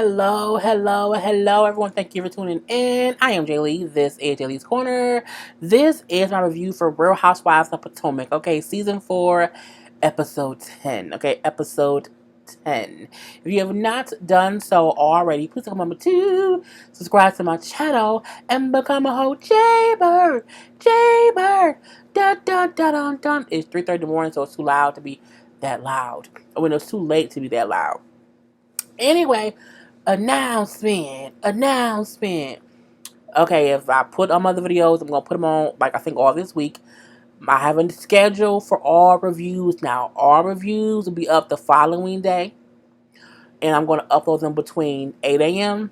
Hello, hello, hello, everyone. Thank you for tuning in. I am Jaylee. This is Jaylee's Corner. This is my review for Real Housewives of Potomac. Okay, season 4, episode 10. Okay, episode 10. If you have not done so already, please remember to subscribe to my channel and become a whole Jaybird. Jaybird. Dun dun dun dun dun. It's 3:30 in the morning, so it's too loud to be that loud. Or when it's too late to be that loud. Anyway, announcement. Okay, if I put on other videos, I'm gonna put them on like I think all this week. I have a schedule for all reviews now. All reviews will be up the following day, and I'm gonna upload them between 8 a.m.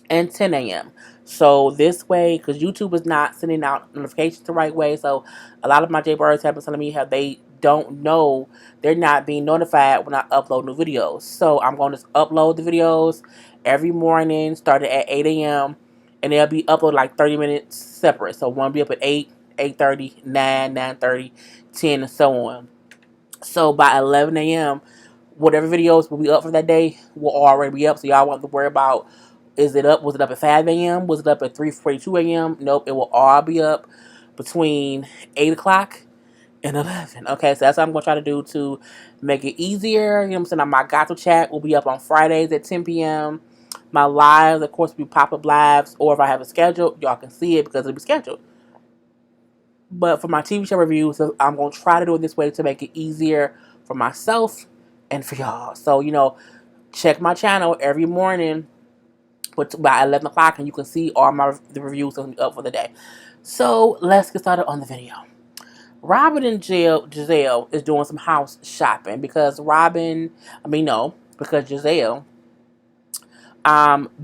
and 10 a.m. So this way, because YouTube is not sending out notifications the right way, so a lot of my Jaybirds have been telling me how they don't know, they're not being notified when I upload new videos. So I'm going to just upload the videos every morning, starting at 8 a.m. and they'll be uploaded like 30 minutes separate. So one will be up at 8, 8:30, 9, 9:30, 10, and so on. So by 11 a.m., whatever videos will be up for that day will already be up. So y'all won't have to worry about, is it up? Was it up at 5 a.m.? Was it up at 3:42 a.m.? Nope, it will all be up between 8 o'clock and 11. Okay, so that's what I'm going to try to do to make it easier. You know what I'm saying? My Gato chat will be up on Fridays at 10 p.m. My lives, of course, will be pop-up lives. Or if I have it scheduled, y'all can see it because it'll be scheduled. But for my TV show reviews, I'm going to try to do it this way to make it easier for myself and for y'all. So, check my channel every morning by 11 o'clock and you can see all the reviews up for the day. So, let's get started on the video. Robin and Giselle is doing some house shopping because Giselle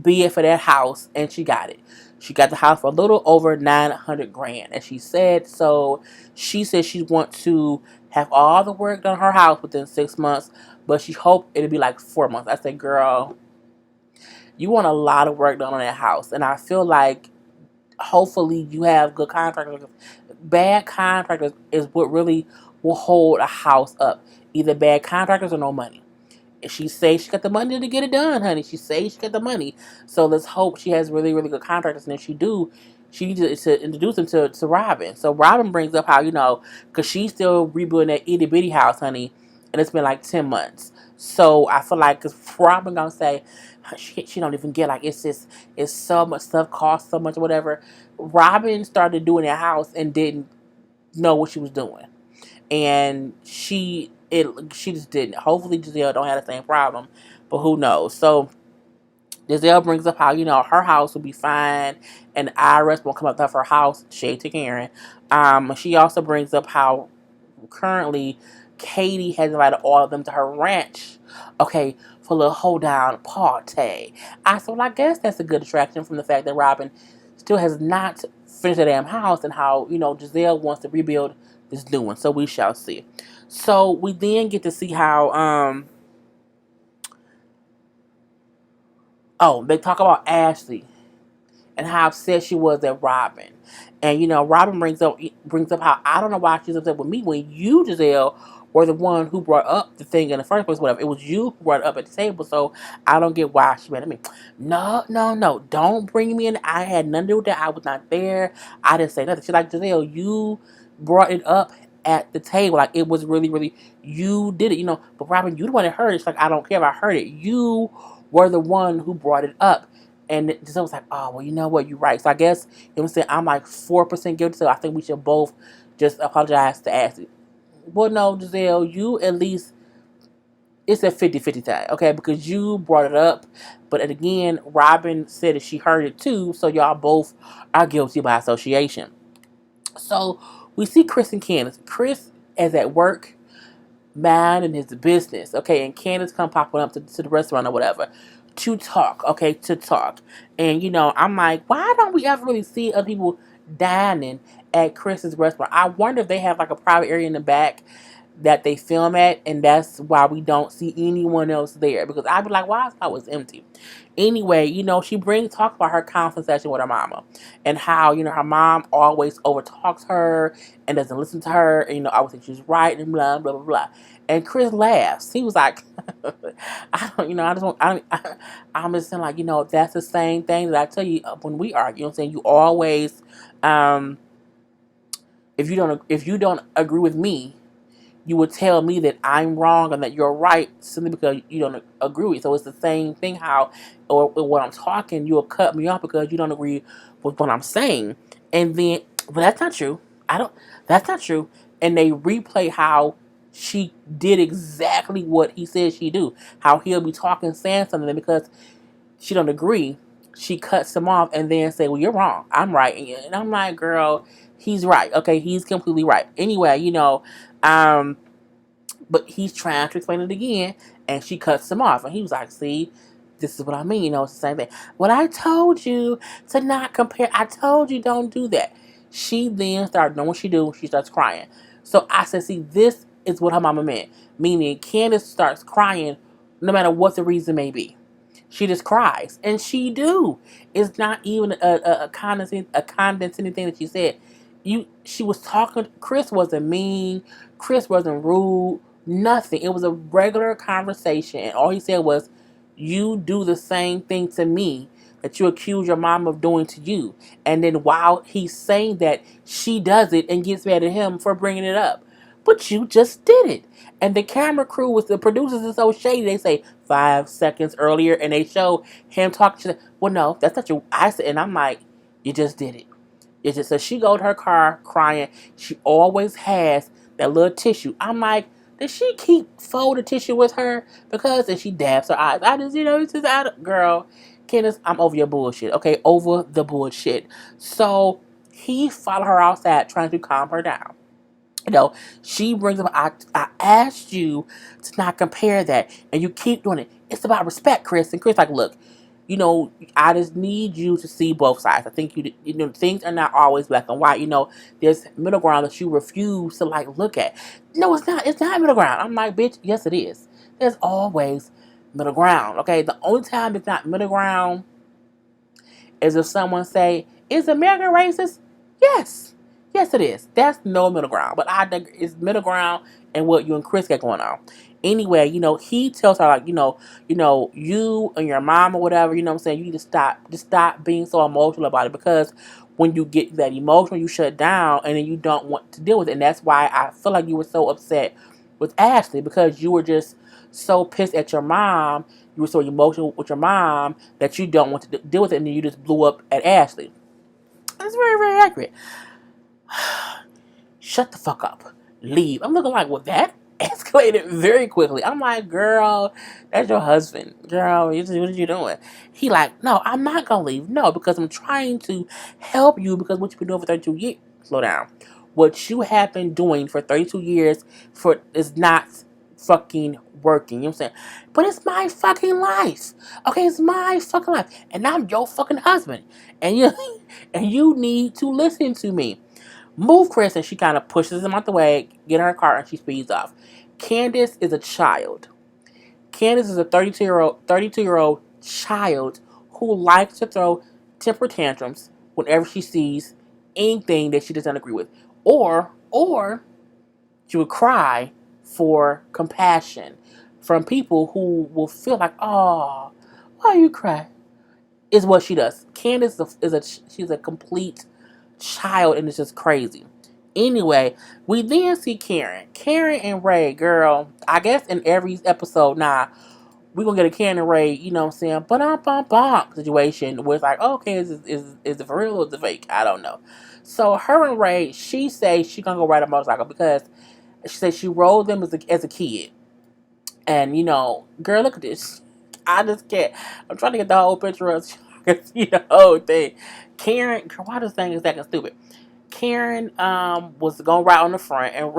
bid for that house and she got it. She got the house for a little over 900 grand, and she said so. She said she wants to have all the work done on her house within 6 months, but she hoped it'd be like 4 months. I said, girl, you want a lot of work done on that house, and I feel like hopefully you have good contractors. Bad contractors is what really will hold a house up. Either bad contractors or no money. And she says she got the money to get it done, honey. She says she got the money. So let's hope she has really, really good contractors. And if she do, she needs to introduce them to Robin. So Robin brings up how, because she's still rebuilding that itty bitty house, honey. And it's been like 10 months. So I feel like, because Robin going to say, she don't even get, like, it's so much stuff, costs so much, whatever. Robin started doing that house and didn't know what she was doing. And she just didn't. Hopefully Giselle don't have the same problem, but who knows. So Giselle brings up how, her house will be fine and the IRS won't come up to her house. Shade to Karen. She also brings up how currently Katie has invited all of them to her ranch, okay, for a little hold down party. I guess that's a good distraction from the fact that Robin still has not finished the damn house, and how, Giselle wants to rebuild this new one. So we shall see. So we then get to see how they talk about Ashley and how upset she was at Robin. And Robin brings up how, I don't know why she's upset with me when you, Giselle, were the one who brought up the thing in the first place. Whatever, it was you who brought it up at the table. So I don't get why she mad at me. No, don't bring me in. I had nothing to do with that. I was not there. I didn't say nothing. She's like, Giselle, you brought it up at the table. Like, it was really, really, you did it. But Robin, you the one that heard it. She's like, I don't care if I heard it. You were the one who brought it up. And Giselle was like, oh, well, you know what? You're right. So I guess, I'm saying, I'm like 4% guilty. So I think we should both just apologize to Ashley. Well, no, Giselle, you at least, it's a 50-50 tie, okay? Because you brought it up. But again, Robin said that she heard it too. So y'all both are guilty by association. So we see Chris and Candace. Chris is at work, minding his business, okay? And Candace come popping up to the restaurant or whatever to talk, okay? To talk. And, I'm like, why don't we ever really see other people dining at Chris's restaurant? I wonder if they have like a private area in the back that they film at, and that's why we don't see anyone else there. Because I'd be like, why is that was empty? Anyway, she talks about her counseling session with her mama, and how her mom always overtalks her and doesn't listen to her, and I always think she's right, and blah blah blah blah. And Chris laughs. He was like, I don't, I just want, I'm just saying, like, that's the same thing that I tell you when we argue. I'm saying, you always, if you don't agree with me, you would tell me that I'm wrong and that you're right simply because you don't agree with. So it's the same thing how, or when I'm talking, you'll cut me off because you don't agree with what I'm saying. And then, but that's not true. That's not true. And they replay how she did exactly what he said she do. How he'll be talking, saying something, and because she don't agree, she cuts him off and then say, well, you're wrong. I'm right. And I'm like, girl, he's right. Okay, he's completely right. Anyway, but he's trying to explain it again, and she cuts him off. And he was like, see, this is what I mean. It's the same thing. Well, I told you to not compare. I told you don't do that. She then started doing what she do. She starts crying. So I said, see, this is what her mama meant. Meaning Candace starts crying no matter what the reason may be. She just cries. And she do. It's not even a condescending thing that she said. She was talking. Chris wasn't mean. Chris wasn't rude. Nothing. It was a regular conversation, and all he said was, "You do the same thing to me that you accuse your mom of doing to you." And then while he's saying that, she does it and gets mad at him for bringing it up. But you just did it. And the camera crew with the producers is so shady. They say 5 seconds earlier, and they show him talking. Well, no, that's not you. I said, and I'm like, you just did it. It's just so she go to her car crying. She always has that little tissue. I'm like, does she keep folded tissue with her? Because and she dabs her eyes. I just, it's just out. Girl, Candace, I'm over your bullshit. Okay, over the bullshit. So he followed her outside trying to calm her down. She brings up, I asked you to not compare that, and you keep doing it. It's about respect, Chris. And Chris like, look, I just need you to see both sides. I think things are not always black and white. There's middle ground that you refuse to look at. No, it's not. It's not middle ground. I'm like, bitch, yes it is. There's always middle ground. Okay, the only time it's not middle ground is if someone say, is America racist? Yes. Yes, it is. That's no middle ground. But I think it's middle ground and what you and Chris got going on. Anyway, he tells her, like, you and your mom or whatever, what I'm saying, you need to stop being so emotional about it, because when you get that emotional, you shut down and then you don't want to deal with it. And that's why I feel like you were so upset with Ashley, because you were just so pissed at your mom. You were so emotional with your mom that you don't want to deal with it, and then you just blew up at Ashley. That's very, very accurate. Shut the fuck up. Leave. I'm looking like, well, that escalated very quickly. I'm like, girl, that's your husband. Girl, what are you doing? He like, no, I'm not going to leave. No, because I'm trying to help you, because what you've been doing for 32 years. Slow down. What you have been doing for 32 years is not fucking working. You know what I'm saying? But it's my fucking life. Okay, it's my fucking life. And I'm your fucking husband. And you need to listen to me. Move, Chris, and she kind of pushes him out the way, get in her car, and she speeds off. Candace is a child. Candace is a 32-year-old child who likes to throw temper tantrums whenever she sees anything that she doesn't agree with. Or she would cry for compassion from people who will feel like, oh, why you cry? Is what she does. Candace she's a complete child, and it's just crazy. Anyway, we then see Karen and Ray. Girl, I guess in every episode now, we're gonna get a Karen and Ray, you know what I'm saying, bum situation where it's like, okay, is it for real or is it fake? I don't know. So her and Ray, she says she gonna go ride a motorcycle because she says she rode them as a kid. And girl, look at this. I just can't. I'm trying to get the whole picture of so I can see the whole thing. Karen, why this thing is acting stupid? Karen was gonna ride on the front, and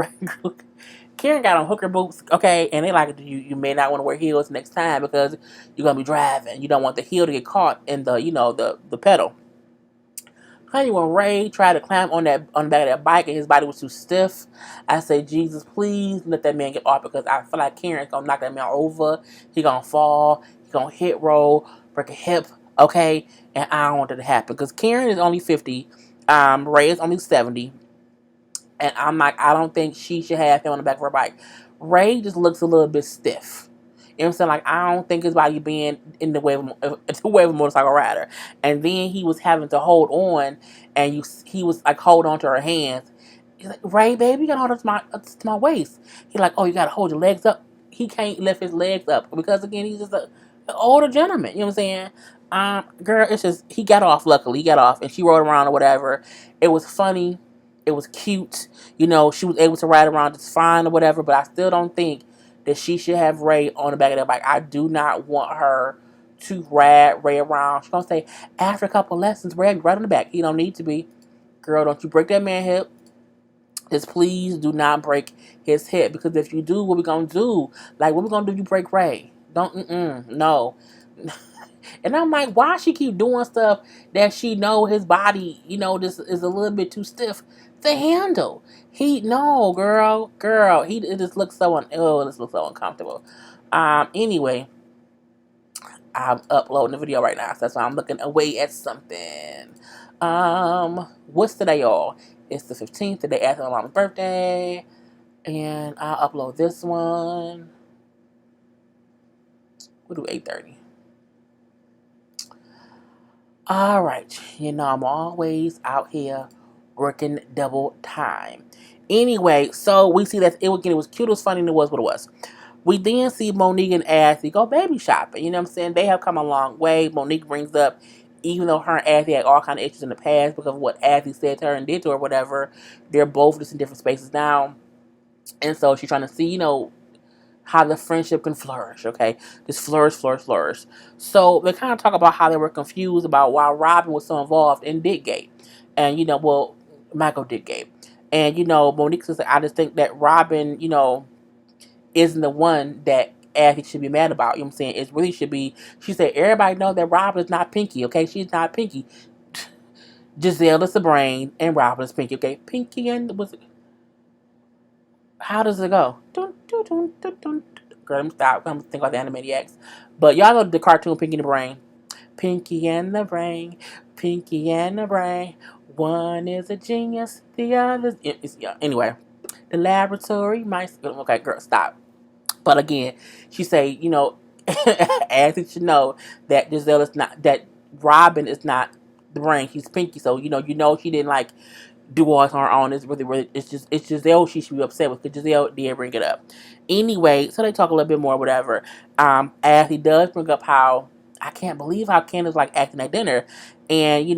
Karen got on hooker boots, okay, and they like, you may not want to wear heels next time because you're gonna be driving. You don't want the heel to get caught in the the pedal. Honey, when Ray tried to climb on the back of that bike and his body was too stiff, I said, Jesus, please let that man get off, because I feel like Karen's gonna knock that man over. He gonna fall. He gonna hit roll, break a hip. Okay, and I don't want that to happen because Karen is only 50. Ray is only 70. And I'm like, I don't think she should have him on the back of her bike. Ray just looks a little bit stiff. You know what I'm saying? Like, I don't think his body being in the way of a motorcycle rider. And then he was having to hold on, and he was like, hold on to her hands. He's like, Ray, baby, you gotta hold on to my waist. He's like, oh, you gotta hold your legs up. He can't lift his legs up because, again, he's just an older gentleman. You know what I'm saying? Girl, it's just, he got off, luckily. He got off, and she rode around or whatever. It was funny. It was cute. You know, she was able to ride around just fine or whatever, but I still don't think that she should have Ray on the back of that bike. I do not want her to ride Ray around. She's going to say, after a couple lessons, Ray, right on the back. He don't need to be. Girl, don't you break that man hip. Just please do not break his hip, because if you do, what we going to do? Like, what we going to do if you break Ray? No. And I'm like, why she keep doing stuff that she know his body, this is a little bit too stiff to handle. No, girl, it just looks this looks so uncomfortable. Anyway, I'm uploading the video right now, so that's why I'm looking away at something. What's today, y'all? It's the 15th, the day after my mom's birthday, and I'll upload this one. We'll do 8:30. All right, I'm always out here working double time. Anyway, so we see that it was cute, it was funny, and it was what it was. We then see Monique and Ashley go baby shopping. You know what I'm saying? They have come a long way. Monique brings up, even though her and Ashley had all kind of issues in the past because of what Ashley said to her and did to her, whatever, they're both just in different spaces now. And so she's trying to see, how the friendship can flourish, okay? Just flourish. So they kind of talk about how they were confused about why Robin was so involved in Dickgate. And, Michael Dickgate. And, Monique says, I just think that Robin, isn't the one that Ashley should be mad about. You know what I'm saying? It really should be, she said, everybody know that Robin is not Pinky, okay? She's not Pinky. Giselle is the brain, and Robin is Pinky, okay? Pinky and, how does it go? Dun, dun, dun, dun, dun. Girl, let me stop. I'm thinking about the Animaniacs. But y'all know the cartoon Pinky and the Brain. Pinky and the Brain. Pinky and the Brain. One is a genius. The other is, yeah. Anyway, the laboratory mice. Okay, girl, stop. But again, she say, as it should know that Giselle is not, that Robin is not the brain. She's Pinky. So, she didn't like do all on her own. It's really, it's Giselle she should be upset with, because Giselle did bring it up. Anyway, so they talk a little bit more, whatever. As he does bring up how, I can't believe how Candace like acting at dinner. And,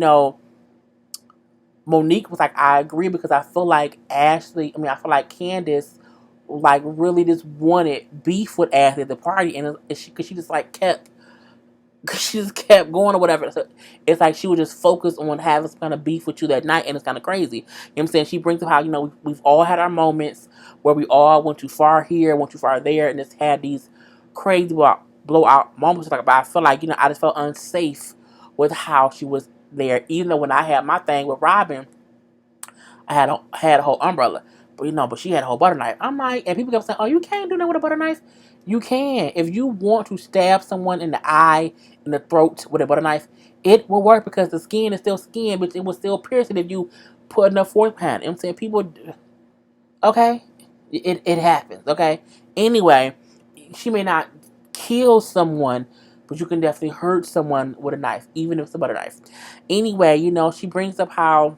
Monique was like, I agree, because I feel like I feel like Candace like really just wanted beef with Ashley at the party, and because she just like she just kept going or whatever. So it's like she was just focused on having some kind of beef with you that night, and it's kind of crazy. You know what I'm saying? She brings up how, we've all had our moments where we all went too far here, went too far there, and just had these crazy blowout moments. But I feel like, I just felt unsafe with how she was there. Even though when I had my thing with Robin, I had a whole umbrella. But she had a whole butter knife. I'm like, and people kept saying, oh, you can't do that with a butter knife. You can. If you want to stab someone in the eye, in the throat with a butter knife, it will work, because the skin is still skin, but it will still pierce it if you put enough force behind it. You know what I'm saying? People, okay? It happens, okay? Anyway, she may not kill someone, but you can definitely hurt someone with a knife, even if it's a butter knife. Anyway, she brings up how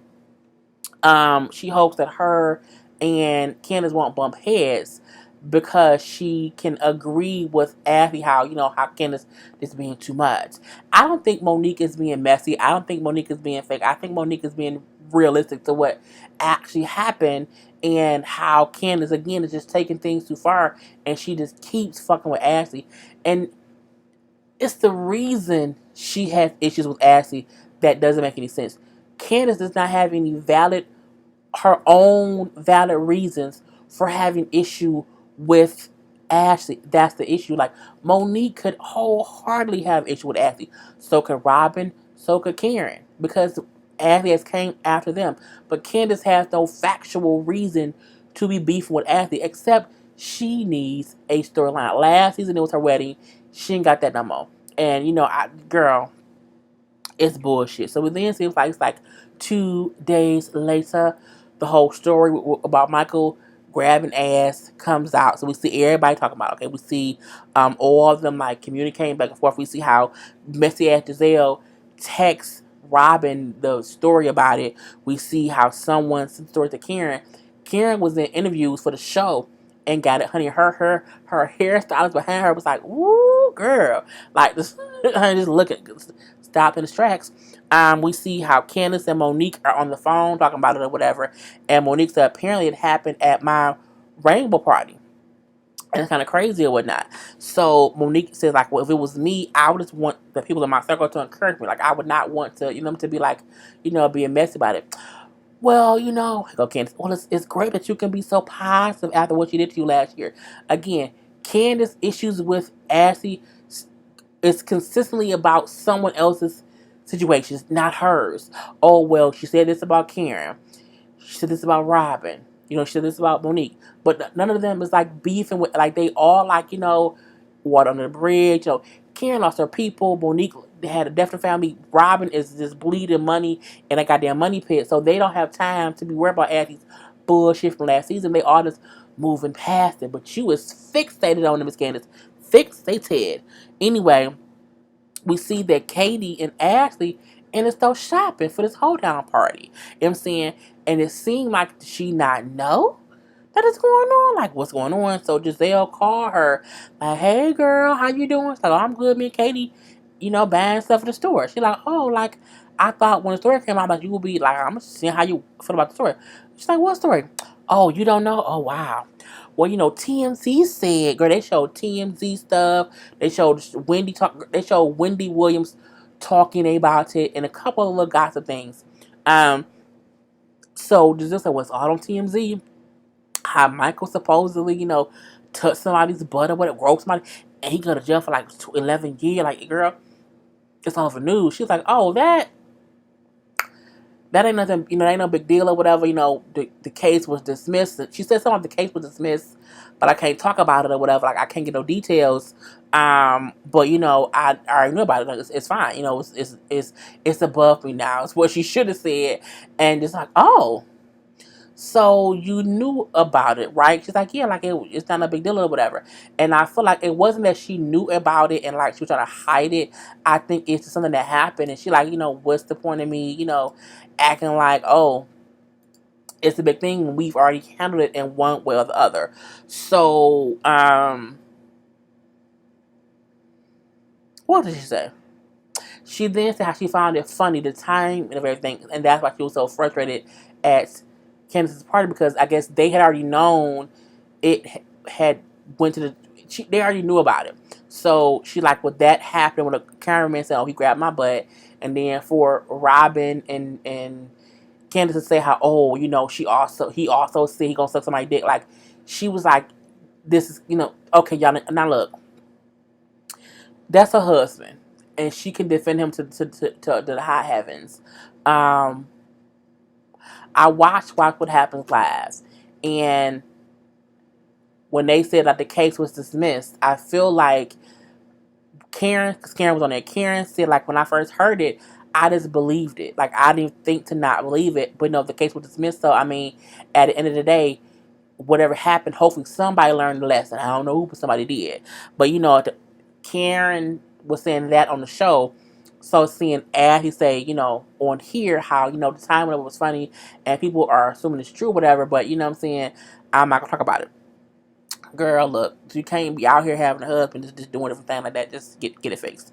she hopes that her and Candace won't bump heads, because she can agree with Ashley how Candace is being too much. I don't think Monique is being messy. I don't think Monique is being fake. I think Monique is being realistic to what actually happened, and how Candace, again, is just taking things too far, and she just keeps fucking with Ashley. And it's the reason she has issues with Ashley that doesn't make any sense. Candace does not have any her own valid reasons for having issue with Ashley. That's the issue. Like, Monique could wholeheartedly have issue with Ashley. So could Robin. So could Karen. Because Ashley has came after them. But Candace has no factual reason to be beefing with Ashley, except she needs a storyline. Last season it was her wedding. She ain't got that no more. And girl, it's bullshit. So then it seems like it's like 2 days later, the whole story about Michael grabbing ass comes out. So we see everybody talking about it. Okay, we see all of them like communicating back and forth. We see how messy ass Giselle texts Robin the story about it. We see how someone sent the story to Karen. Karen was in interviews for the show and got it, honey. Her hairstylist behind her was like, "Woo, girl!" Like just, just look at, stop in his tracks. We see how Candace and Monique are on the phone talking about it or whatever, and Monique said apparently it happened at my rainbow party. And it's kind of crazy or whatnot. So Monique says, like, well, if it was me, I would just want the people in my circle to encourage me. Like, I would not want to, to be like, being messy about it. Well, go Candace. Well, it's great that you can be so positive after what she did to you last year. Again, Candace issues with Ashley is consistently about someone else's situations, not hers. Oh, well, she said this about Karen. She said this about Robin. She said this about Monique. But none of them is like beefing with, like, they all like, water under the bridge. Karen lost her people. Monique had a definite family. Robin is just bleeding money in a goddamn money pit. So they don't have time to be worried about Ashley's bullshit from last season. They all just moving past it. But you is fixated on them, Miss Candace. Fixated. Anyway, we see that Katie and Ashley in the store shopping for this hold down party. You know what I'm saying? And it seemed like she not know that is going on. Like, what's going on? So Giselle called her, like, hey girl, how you doing? She's like, oh, I'm good. Me and Katie, buying stuff at the store. She's like, oh, like, I thought when the story came out, like, you would be like, I'm just seeing how you feel about the story. She's like, what story? Oh, you don't know? Oh, wow. Well, TMZ said, girl, they showed TMZ stuff. They showed Wendy talk. They showed Wendy Williams talking about it and a couple of little gossip things. So Giselle said, was all on TMZ? How Michael supposedly, touched somebody's butt or whatever, groped somebody, and he go to jail for like 11 years. Like, girl, it's all over news. She's like, oh, that ain't nothing, ain't no big deal or whatever. The case was dismissed. She said something like the case was dismissed, but I can't talk about it or whatever. Like, I can't get no details. But I already knew about it. Like, it's fine. It's above me now. It's what she should have said. And it's like, oh, so you knew about it, right? She's like, yeah, like it's not a big deal or whatever. And I feel like it wasn't that she knew about it and like she was trying to hide it. I think it's just something that happened, and she like, what's the point of me, acting like, oh, it's a big thing when we've already handled it in one way or the other. So, what did she say? She then said how she found it funny, the time and everything, and that's why she was so frustrated at Candace's party, because I guess they had already known it had went to they already knew about it. So she like, when that happened, when the cameraman said, oh, he grabbed my butt, and then for Robin and Candace to say how, oh, he also said he gonna suck somebody's dick. Like, she was like, this is, okay, y'all, now look, that's her husband, and she can defend him to the high heavens. I watched Watch What Happens Live, and when they said that the case was dismissed, I feel like because Karen was on there, Karen said, like, when I first heard it, I just believed it. Like, I didn't think to not believe it, but no, the case was dismissed. So, I mean, at the end of the day, whatever happened, hopefully somebody learned the lesson. I don't know who, but somebody did. But, Karen was saying that on the show. So seeing Ashley say, on here how, the time when it was funny and people are assuming it's true, whatever, but what I'm saying, I'm not gonna talk about it. Girl, look, you can't be out here having a husband just doing different things like that. Just get it fixed.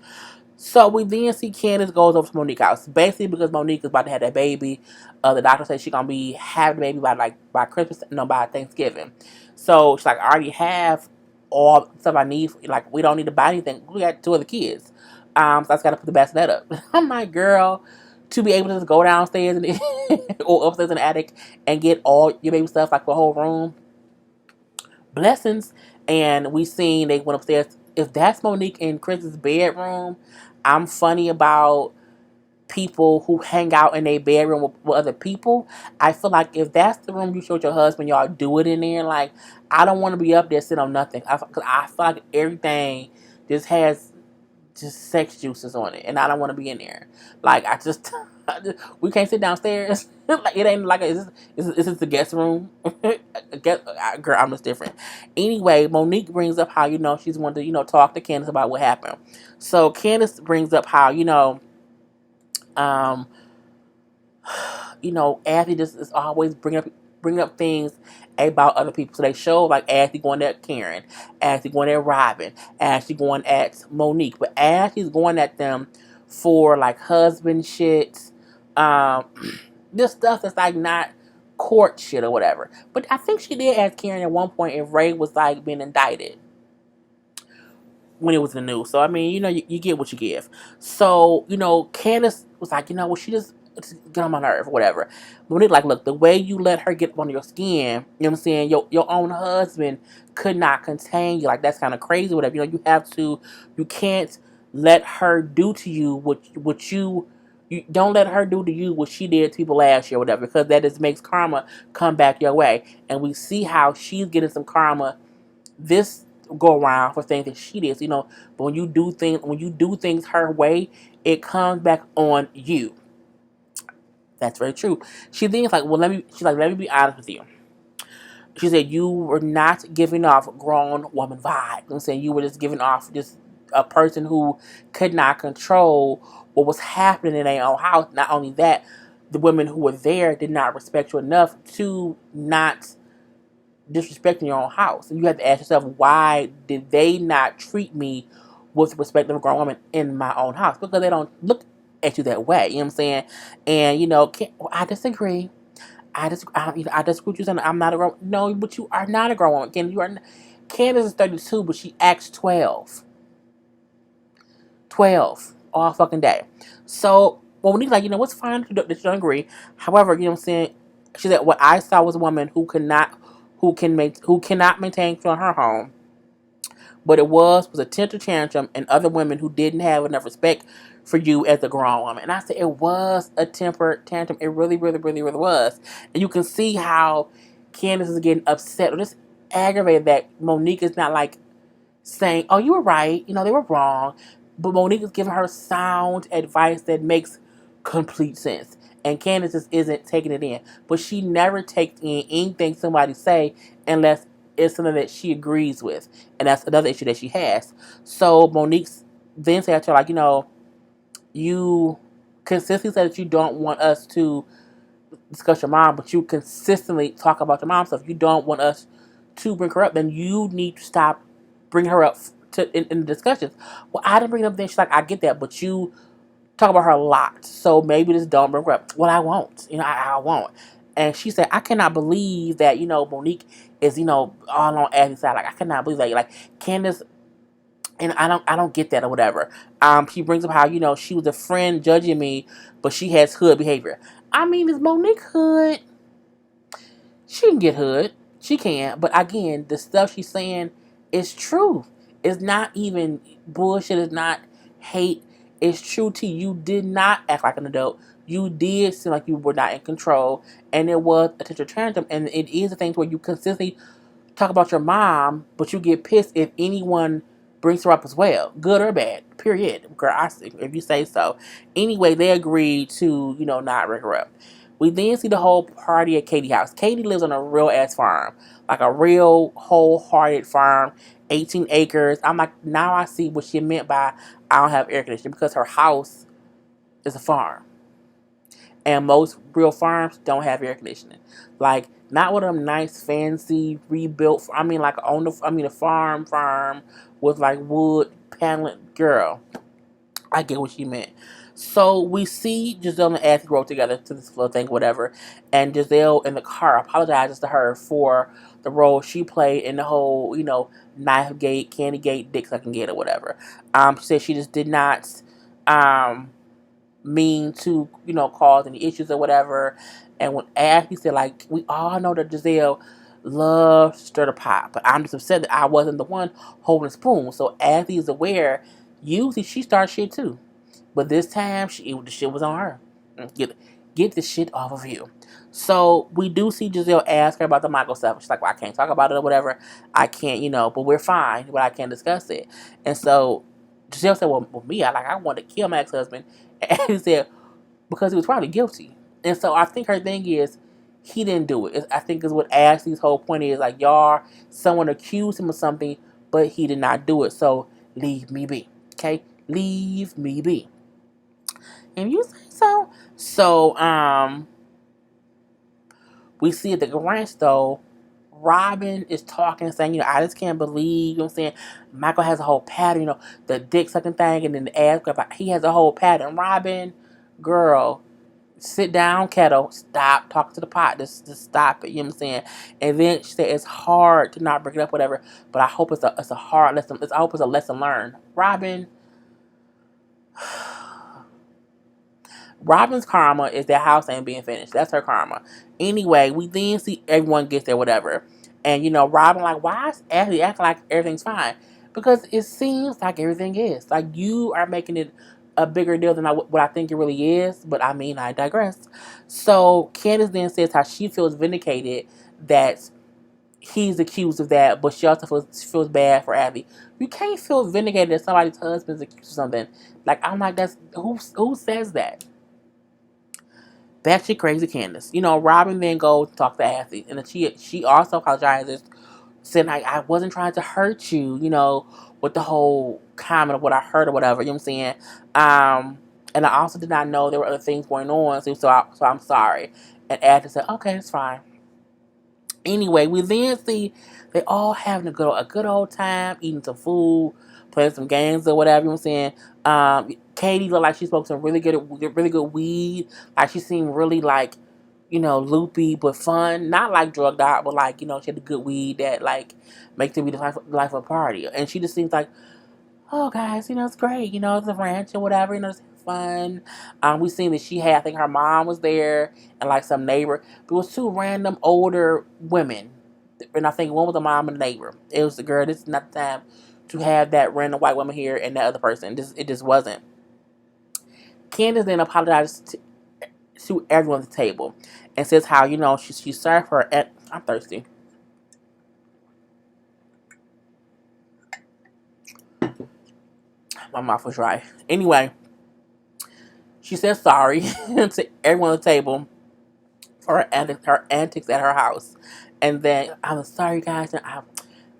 So we then see Candace goes over to Monique's house, basically because Monique is about to have that baby. The doctor says she's gonna be having the baby by Christmas, no, by Thanksgiving. So she's like, I already have all the stuff I need. Like, we don't need to buy anything. We got 2 other kids. So I just gotta put the bassinet up. I'm like, girl, to be able to just go downstairs or upstairs in the attic and get all your baby stuff, like the whole room. Blessings. And we seen they went upstairs. If that's Monique in Chris's bedroom, I'm funny about people who hang out in a bedroom with other people. I feel like if that's the room you showed your husband, y'all do it in there. Like, I don't want to be up there sitting on nothing. Cause I feel like everything just has just sex juices on it, and I don't want to be in there. Like, we can't sit downstairs. Like, it ain't like is this the guest room? Girl, I'm just different. Anyway, Monique brings up how she's wanted to talk to Candace about what happened. So Candace brings up how um Ashley just is always bringing up things about other people. So they show like Ashley going at Karen, Ashley going at Robin, Ashley going at Monique, but Ashley's going at them for like husband shit, um, this stuff that's like not court shit or whatever. But I think she did ask Karen at one point if Ray was like being indicted when it was in the news. So I mean, you get what you give. So Candace was like, well, she just get on my nerve, or whatever. Monique like, look, the way you let her get on your skin, you know what I'm saying? Your own husband could not contain you. Like, that's kind of crazy, whatever. You can't let her do to you what you don't let her do to you what she did to people last year, or whatever, because that just makes karma come back your way. And we see how she's getting some karma this go around for things that she did. But when you do things her way, it comes back on you. That's very true. She thinks like, well, let me be honest with you. She said you were not giving off grown woman vibe. I'm saying you were just giving off just a person who could not control what was happening in their own house. Not only that, the women who were there did not respect you enough to not disrespecting your own house. And you have to ask yourself, why did they not treat me with respect of a grown woman in my own house? Because they don't look at you that way. You know what I'm saying? And I disagree. I disagree with you saying I'm not a grown. No, but you are not a grown woman. Candace is 32, but she acts 12. 12 all fucking day. So when he's like, what's fine that you don't agree. However, you know what I'm saying? She said what I saw was a woman who cannot maintain control in her home. But it was a temper tantrum and other women who didn't have enough respect for you as a grown woman. And I said it was a temper tantrum. It really, really, really, really was. And you can see how Candace is getting upset or just aggravated that Monique is not like saying, oh, you were right. They were wrong. But Monique is giving her sound advice that makes complete sense. And Candace just isn't taking it in. But she never takes in anything somebody say unless it's something that she agrees with. And that's another issue that she has. So Monique then said to her, like, you consistently said that you don't want us to discuss your mom, but you consistently talk about your mom stuff. You don't want us to bring her up, then you need to stop bringing her up in the discussions. Well, I didn't bring it up then. She's like, I get that, but you talk about her a lot, so maybe just don't bring her up. Well, I won't. I won't. And she said, I cannot believe that, Monique is, all on Ashley's side. Like, I cannot believe that. Like, Candace, and I don't get that or whatever. She brings up how, she was a friend judging me, but she has hood behavior. I mean, is Monique hood? She can get hood. She can. But again, the stuff she's saying is true. It's not even bullshit. It's not hate. It's true to you. You did not act like an adult. You did seem like you were not in control. And it was a temper tantrum. And it is a thing where you consistently talk about your mom, but you get pissed if anyone brings her up as well, good or bad. Period. Girl, if you say so. Anyway, they agreed to not bring her up. We then see the whole party at Katie's house. Katie lives on a real ass farm, like a real wholehearted farm, 18 acres. I'm like, now I see what she meant by I don't have air conditioning, because her house is a farm. And most real farms don't have air conditioning. Like, not one of them nice, fancy, rebuilt. I mean, like a farm with like wood paneling. Girl, I get what she meant. So we see Giselle and Ashley grow together to this little thing, whatever. And Giselle in the car apologizes to her for the role she played in the whole, knife gate, candy gate, dick sucking gate, or whatever. She said she just did not mean to, cause any issues or whatever. And when Ashley said, like, we all know that Giselle loves to stir the pot, but I'm just upset that I wasn't the one holding the spoon. So Ashley is aware, usually she starts shit too. But this time, the shit was on her. Get the shit off of you. So we do see Giselle ask her about the Michael stuff. She's like, well, I can't talk about it or whatever. I can't, but we're fine, but I can't discuss it. And so Giselle said, well, me, I wanted to kill my ex-husband. And he said, because he was probably guilty. And so I think her thing is, he didn't do it. I think is what Ashley's whole point is. Like, someone accused him of something, but he did not do it. So leave me be. Okay? Leave me be. And you say so? So, we see at the ranch, though, Robin is talking, saying, I just can't believe, you know what I'm saying? Michael has a whole pattern, the dick sucking thing, and then the ass grab. He has a whole pattern. Robin, girl, sit down, kettle. Stop talking to the pot. Just stop it. You know what I'm saying? And then she said it's hard to not break it up, whatever. But I hope it's a hard lesson. I hope it's a lesson learned. Robin's karma is their house ain't being finished. That's her karma. Anyway, we then see everyone gets there, whatever. And, Robin like, why is Ashley acting like everything's fine? Because it seems like everything is. Like, you are making it a bigger deal than what I think it really is. But, I digress. So, Candace then says how she feels vindicated that he's accused of that, but she also feels bad for Abby. You can't feel vindicated that somebody's husband's accused of something. Like, I'm like, who says that? That shit crazy, Candace. Robin then goes to talk to Ashley, and she also apologizes, saying I wasn't trying to hurt you, with the whole comment of what I heard or whatever. You know what I'm saying? And I also did not know there were other things going on, so I'm sorry. And Ashley said, okay, it's fine. Anyway, we then see they all having a good old time, eating some food, playing some games or whatever. You know what I'm saying? Katie looked like she smoked some really good weed. Like she seemed really like, loopy but fun. Not like drugged out, but like, she had the good weed that like makes it be the life of a party. And she just seems like, oh guys, it's great. It's a ranch or whatever. It's fun. We seen that she had, I think her mom was there and like some neighbor. There was two random older women, and I think one was the mom and the neighbor. It was the girl. This is not the time to have that random white woman here and that other person. It just wasn't. Candace then apologized to everyone at the table and says how she served her at. I'm thirsty. My mouth was dry. Anyway, she said sorry to everyone at the table for her antics at her house. And then, I'm sorry, guys. I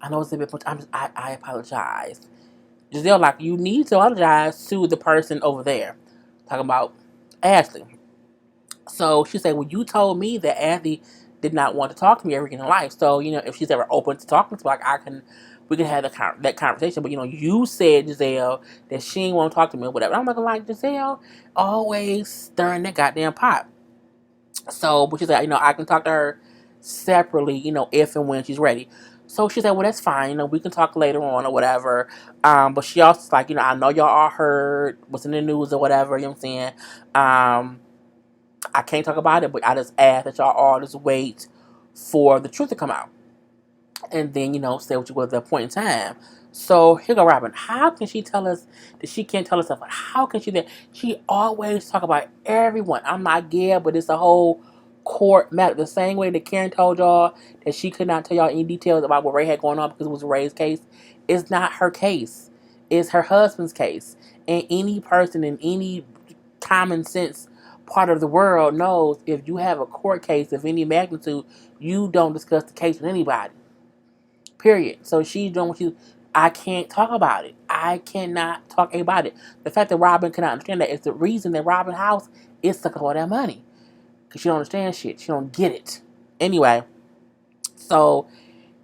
know it's a bit much. I apologize. Giselle, like, you need to apologize to the person over there. Talking about Ashley. So she said, well, you told me that Ashley did not want to talk to me ever again in life. So, if she's ever open to talking to me, like, we can have that conversation. But, you said, Giselle, that she didn't want to talk to me or whatever. I'm like, Giselle, always stirring that goddamn pot. So, but she said, I can talk to her separately, if and when she's ready. So she said, well, that's fine. We can talk later on or whatever. But she also like, I know y'all all heard what's in the news or whatever. You know what I'm saying? I can't talk about it, but I just ask that y'all all just wait for the truth to come out. And then, say what you will at that point in time. So here go Robin. How can she tell us that she can't tell herself? How can she that she always talk about everyone? I'm not yeah, but it's a whole court matter. The same way that Karen told y'all that she could not tell y'all any details about what Ray had going on because it was Ray's case. It's not her case. It's her husband's case. And any person in any common sense part of the world knows if you have a court case of any magnitude, you don't discuss the case with anybody. Period. So she's doing what I can't talk about it. I cannot talk about it. The fact that Robin cannot understand that is the reason that Robin House is sucking all that money. Because she don't understand shit. She don't get it. Anyway, so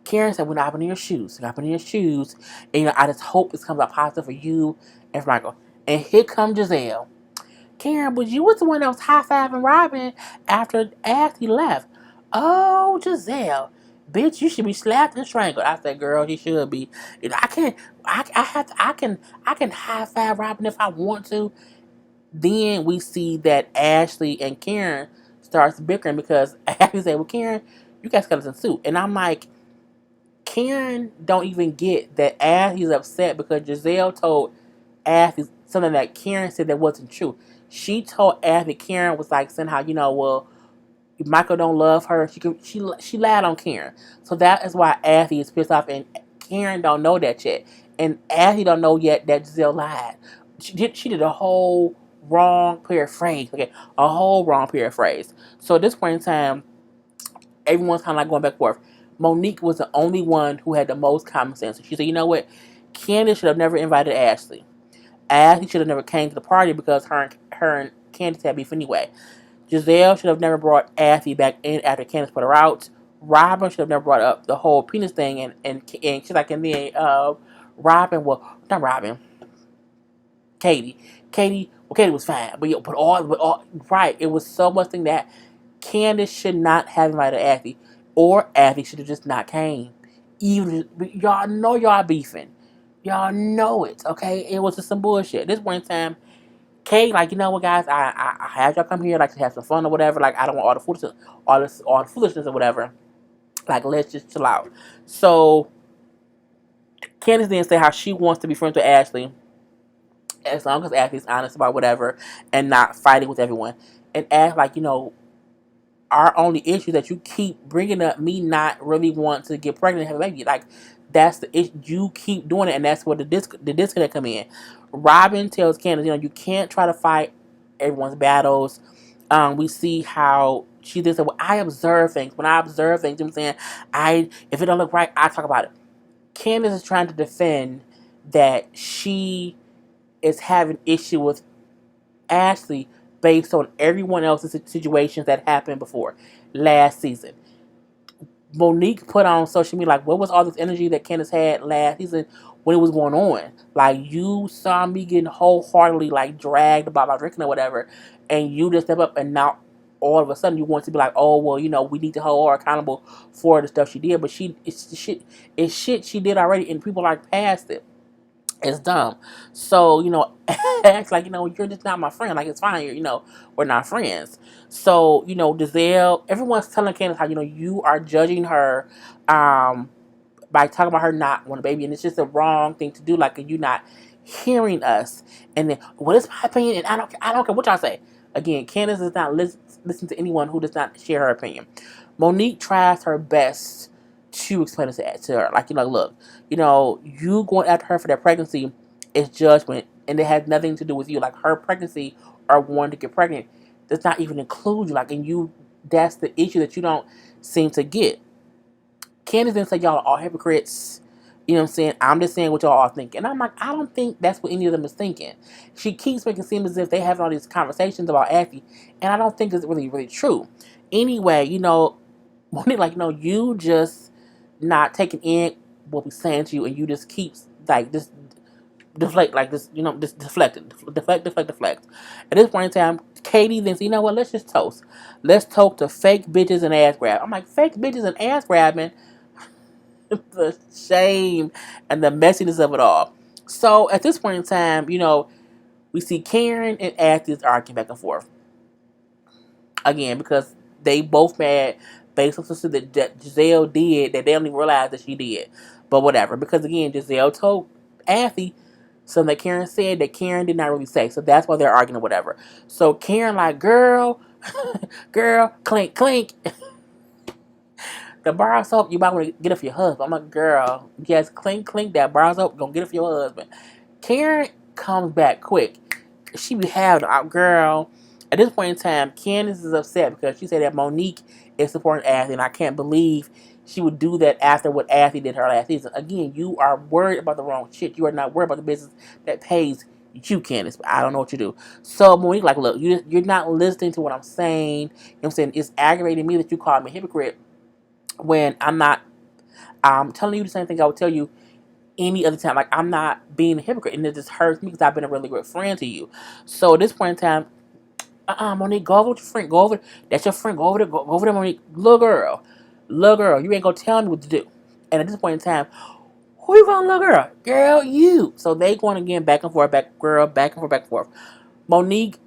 Karen said, when I've been in your shoes, I've been in your shoes, and I just hope this comes out positive for you and for Michael. And here comes Giselle. Karen, but you was the one that was high-fiving Robin after Ashley left. Oh, Giselle. Bitch, you should be slapped and strangled. I said, girl, he should be. I can't, I can high-five Robin if I want to. Then we see that Ashley and Karen starts bickering because Ashley said, well, Karen, you got skeletons too. And I'm like, Karen don't even get that Ashley's upset because Giselle told Ashley something that Karen said that wasn't true. She told Abby Karen was like saying how, well, Michael don't love her. She lied on Karen. So that is why Abby is pissed off, and Karen don't know that yet. And Abby don't know yet that Giselle lied. She did a whole wrong paraphrase. Okay, a whole wrong paraphrase. So at this point in time, everyone's kind of like going back and forth. Monique was the only one who had the most common sense. She said, you know what? Candace should have never invited Ashley. Ashley should have never came to the party because her and Candace had beef anyway. Giselle should have never brought Ashley back in after Candace put her out. Robin should have never brought up the whole penis thing, and she's like, and then Robin, well, not Robin, Katie. Katie was fine, but right, it was so much thing that Candace should not have invited Ashley, or Ashley should have just not came. Even y'all know y'all beefing, y'all know it. Okay, it was just some bullshit. This one time, Kate, like, you know what, guys, I had y'all come here like to have some fun or whatever. Like, I don't want all the foolishness or whatever. Like, let's just chill out. So Candace then say how she wants to be friends with Ashley as long as Ashley's honest about whatever and not fighting with everyone. And act like, our only issue that you keep bringing up me not really want to get pregnant and have a baby. Like, that's the issue. You keep doing it, and that's where the disconnect come in. Robin tells Candace, you can't try to fight everyone's battles. We see how she did say, well, I observe things. When I observe things, you know what I'm saying? If it don't look right, I talk about it. Candace is trying to defend that she is having issue with Ashley based on everyone else's situations that happened before last season. Monique put on social media like, what was all this energy that Candace had last season when it was going on? Like, you saw me getting wholeheartedly like dragged about my drinking or whatever, and you just step up and now all of a sudden you want to be like, oh well, we need to hold her accountable for the stuff she did, but it's shit she did already, and people like past it. It's dumb. So, act like, you're just not my friend. Like, it's fine. We're not friends. So, Giselle, everyone's telling Candace how, you are judging her by talking about her not wanting a baby. And it's just a wrong thing to do. Like, you're not hearing us. And then, well, it's my opinion. And I don't care what y'all say. Again, Candace does not listen to anyone who does not share her opinion. Monique tries her best to explain it to her. Like, look, you going after her for that pregnancy is judgment, and it has nothing to do with you. Like, her pregnancy or wanting to get pregnant does not even include you. Like, and that's the issue that you don't seem to get. Candace didn't say y'all are all hypocrites. You know what I'm saying? I'm just saying what y'all are thinking. And I'm like, I don't think that's what any of them is thinking. She keeps making it seem as if they have all these conversations about Ashley, and I don't think it's really, really true. Anyway, Monique, like, you just not taking in what we're saying to you, and you just keep like this deflect, like this, just deflect. At this point in time, Katie then said, you know what? Let's just toast. Let's toast to fake bitches and ass grab. I'm like, fake bitches and ass grabbing. The shame and the messiness of it all. So at this point in time, we see Karen and Ashley's arguing back and forth again because they both mad based on something that Giselle did that they don't even realize that she did. But whatever, because again, Giselle told Ashley something that Karen said that Karen did not really say. So that's why they're arguing or whatever. So Karen like, girl, clink, clink. The bar of soap, you might want to get it for your husband. I'm like, girl, yes, clink, clink, that bar of soap, gonna get it for your husband. Karen comes back quick. She be having out, girl. At this point in time, Candace is upset because she said that Monique is supporting Ashley, and I can't believe she would do that after what Ashley did her last season. Again, you are worried about the wrong shit. You are not worried about the business that pays you, Candace. But I don't know what you do. So Monique, like, look, you're not listening to what I'm saying. You know what I'm saying? It's aggravating me that you called me a hypocrite when I'm not. I'm telling you the same thing I would tell you any other time. Like, I'm not being a hypocrite, and it just hurts me because I've been a really good friend to you. So at this point in time, Monique, go over with your friend. Go over. That's your friend. Go over there. Go over there, Monique. Little girl. You ain't gonna tell me what to do. And at this point in time, who you calling little girl? Girl, you. So they going again back and forth, back and forth. Monique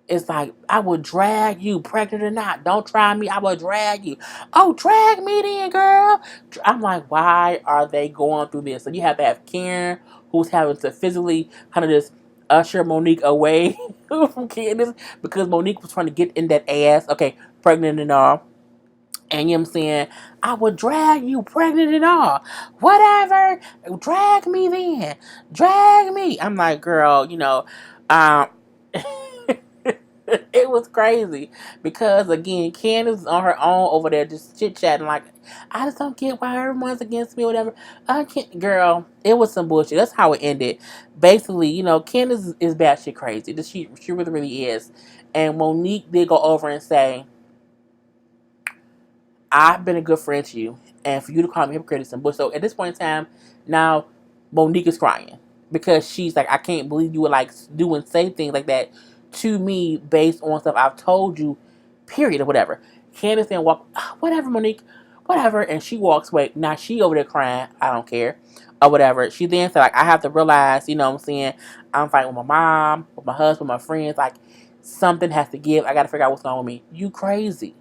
is like, I will drag you, pregnant or not. Don't try me. I will drag you. Oh, drag me then, girl. I'm like, why are they going through this? So you have to have Karen, who's having to physically kind of just usher Monique away from Candace because Monique was trying to get in that ass. Okay, pregnant and all. And you know what I'm saying? I would drag you pregnant and all. Whatever. Drag me then. Drag me. I'm like, girl, um, it was crazy. Because, again, Candace is on her own over there just chit chatting. Like, I just don't get why everyone's against me or whatever. I can't, girl, it was some bullshit. That's how it ended. Basically, Candace is batshit crazy. She really, really is. And Monique did go over and say, I've been a good friend to you, and for you to call me hypocrite is some bullshit. So at this point in time, now Monique is crying because she's like, I can't believe you would like do and say things like that to me based on stuff I've told you, period, or whatever. Candace then walk, whatever, Monique, whatever, and she walks away. Now she over there crying, I don't care, or whatever. She then said, like, I have to realize, you know what I'm saying, I'm fighting with my mom, with my husband, my friends, like, something has to give. I got to figure out what's going on with me. You crazy.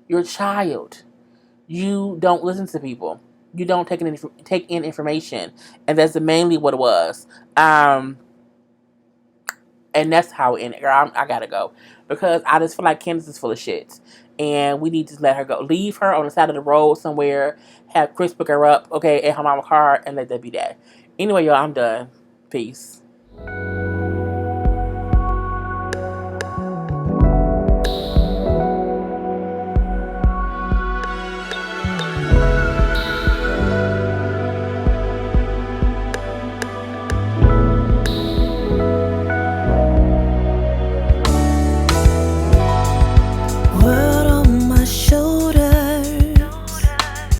You're a child. You don't listen to people. You don't take in information, and that's mainly what it was. And that's how it ended. Girl, I gotta go because I just feel like Candace is full of shit, and we need to let her go. Leave her on the side of the road somewhere. Have Chris pick her up, okay, at her mama's car, and let that be that. Anyway, y'all, I'm done. Peace.